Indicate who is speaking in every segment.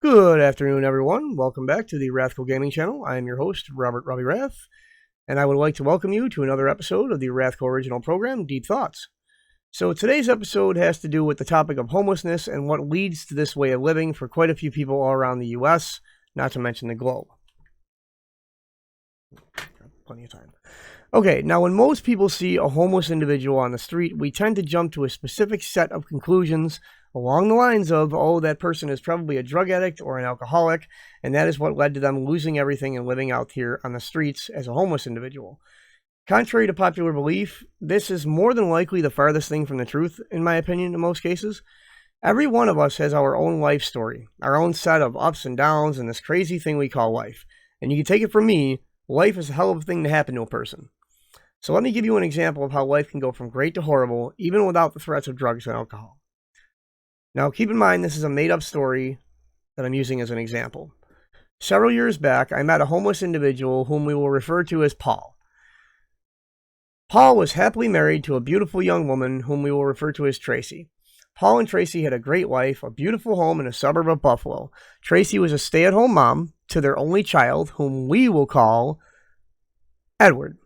Speaker 1: Good afternoon, everyone. Welcome back to the RathCo Gaming channel. I am your host, Robert Robbie Rath, and I would like to welcome you to another episode of the RathCo original program, Deep Thoughts. So today's episode has to do with the topic of homelessness and what leads to this way of living for quite a few people all around the U.S., not to mention the globe. Plenty of time. Okay, now when most people see a homeless individual on the street, we tend to jump to a specific set of conclusions along the lines of, oh, that person is probably a drug addict or an alcoholic, and that is what led to them losing everything and living out here on the streets as a homeless individual. Contrary to popular belief, this is more than likely the farthest thing from the truth, in my opinion, in most cases. Every one of us has our own life story, our own set of ups and downs, and this crazy thing we call life. And you can take it from me, life is a hell of a thing to happen to a person. So let me give you an example of how life can go from great to horrible, even without the threats of drugs and alcohol. Now, keep in mind, this is a made-up story that I'm using as an example. Several years back, I met a homeless individual whom we will refer to as Paul. Paul was happily married to a beautiful young woman whom we will refer to as Tracy. Paul and Tracy had a great life, a beautiful home in a suburb of Buffalo. Tracy was a stay-at-home mom to their only child, whom we will call Edward.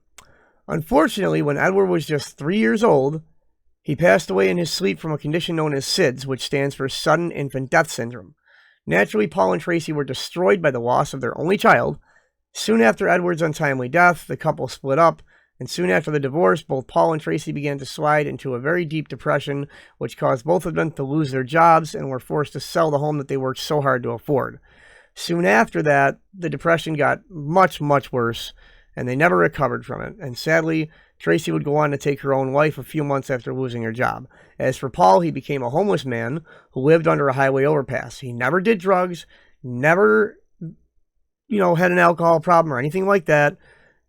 Speaker 1: Unfortunately, when Edward was just 3 years old, he passed away in his sleep from a condition known as SIDS, which stands for Sudden Infant Death Syndrome. Naturally, Paul and Tracy were destroyed by the loss of their only child. Soon after Edward's untimely death, the couple split up, and soon after the divorce, both Paul and Tracy began to slide into a very deep depression, which caused both of them to lose their jobs and were forced to sell the home that they worked so hard to afford. Soon after that, the depression got much, much worse, and they never recovered from it. And sadly, Tracy would go on to take her own life a few months after losing her job. As for Paul, he became a homeless man who lived under a highway overpass. He never did drugs, never, had an alcohol problem or anything like that,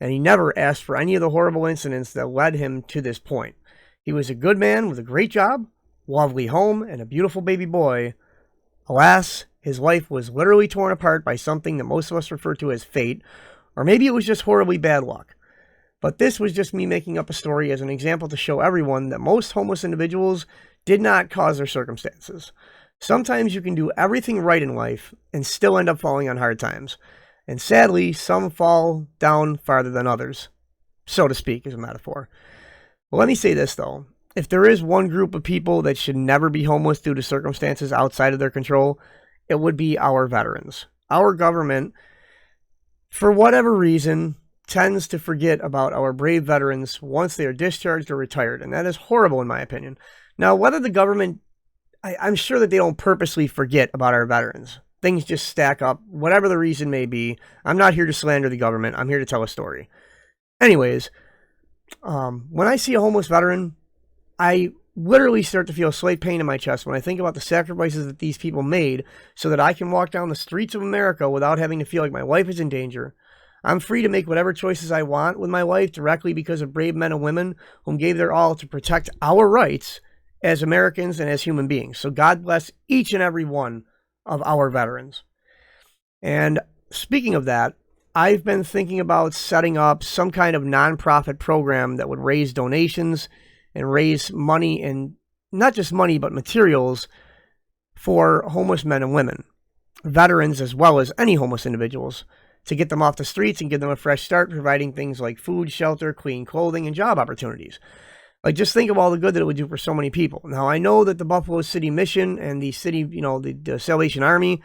Speaker 1: and he never asked for any of the horrible incidents that led him to this point. He was a good man with a great job, lovely home, and a beautiful baby boy. Alas, his life was literally torn apart by something that most of us refer to as fate, or maybe it was just horribly bad luck. But this was just me making up a story as an example to show everyone that most homeless individuals did not cause their circumstances. Sometimes you can do everything right in life and still end up falling on hard times. And sadly, some fall down farther than others, so to speak, as a metaphor. Well, let me say this, though. If there is one group of people that should never be homeless due to circumstances outside of their control, it would be our veterans. Our government, for whatever reason, tends to forget about our brave veterans once they are discharged or retired, and that is horrible in my opinion. Now, whether the government, I'm sure that they don't purposely forget about our veterans. Things just stack up, whatever the reason may be. I'm not here to slander the government. I'm here to tell a story. Anyways, when I see a homeless veteran, I literally start to feel a slight pain in my chest when I think about the sacrifices that these people made so that I can walk down the streets of America without having to feel like my life is in danger. I'm free to make whatever choices I want with my life directly because of brave men and women whom gave their all to protect our rights as Americans and as human beings. So God bless each and every one of our veterans. And speaking of that, I've been thinking about setting up some kind of nonprofit program that would raise donations and raise money, and not just money, but materials for homeless men and women, veterans as well as any homeless individuals, to get them off the streets and give them a fresh start, providing things like food, shelter, clean clothing, and job opportunities. Like, just think of all the good that it would do for so many people. Now, I know that the Buffalo City Mission and the city, the Salvation Army,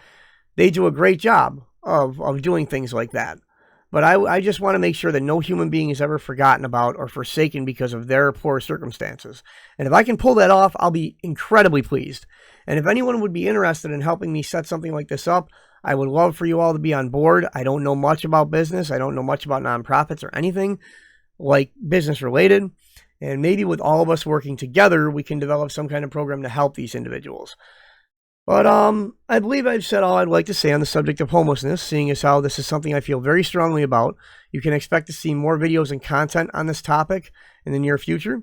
Speaker 1: they do a great job of doing things like that. But I just want to make sure that no human being is ever forgotten about or forsaken because of their poor circumstances. And if I can pull that off, I'll be incredibly pleased. And if anyone would be interested in helping me set something like this up, I would love for you all to be on board. I don't know much about business. I don't know much about nonprofits or anything like business related. And maybe with all of us working together, we can develop some kind of program to help these individuals. But I believe I've said all I'd like to say on the subject of homelessness, seeing as how this is something I feel very strongly about. You can expect to see more videos and content on this topic in the near future.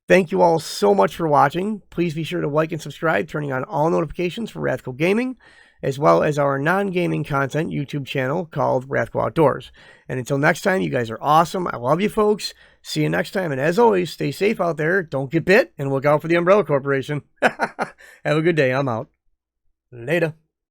Speaker 1: Thank you all so much for watching. Please be sure to like and subscribe, turning on all notifications for RathCo Gaming, as well as our non-gaming content YouTube channel called RathCo Outdoors. And until next time, you guys are awesome. I love you folks. See you next time. And as always, stay safe out there. Don't get bit, and look out for the Umbrella Corporation. Have a good day. I'm out. Later.